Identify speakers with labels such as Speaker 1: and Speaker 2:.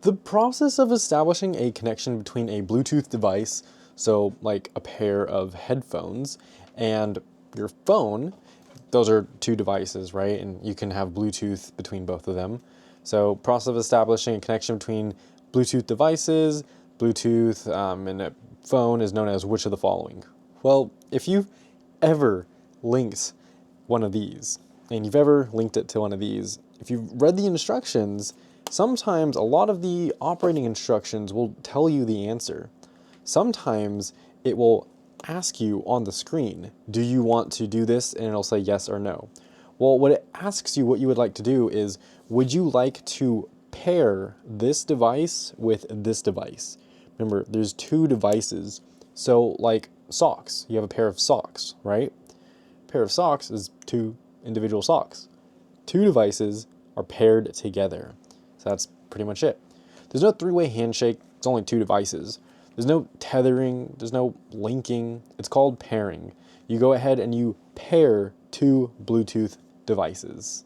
Speaker 1: The process of establishing a connection between a Bluetooth device, so like a pair of headphones, and your phone, those are two devices, right? And you can have Bluetooth between both of them. So process of establishing a connection between Bluetooth devices, Bluetooth, and a phone is known as which of the following? Well, if you've ever linked one of these, and you've ever linked it to one of these, if you've read the instructions, sometimes a lot of the operating instructions will tell you the answer. Sometimes it will ask you on the screen, do you want to do this? And it'll say yes or no. Well, what it asks you what you would like to do is, would you like to pair this device with this device? Remember, there's two devices. So like socks, you have a pair of socks, right? A pair of socks is two individual socks. Two devices are paired together. So that's pretty much it. There's no three-way handshake, it's only two devices. There's no tethering, there's no linking, it's called pairing. You go ahead and you pair two Bluetooth devices.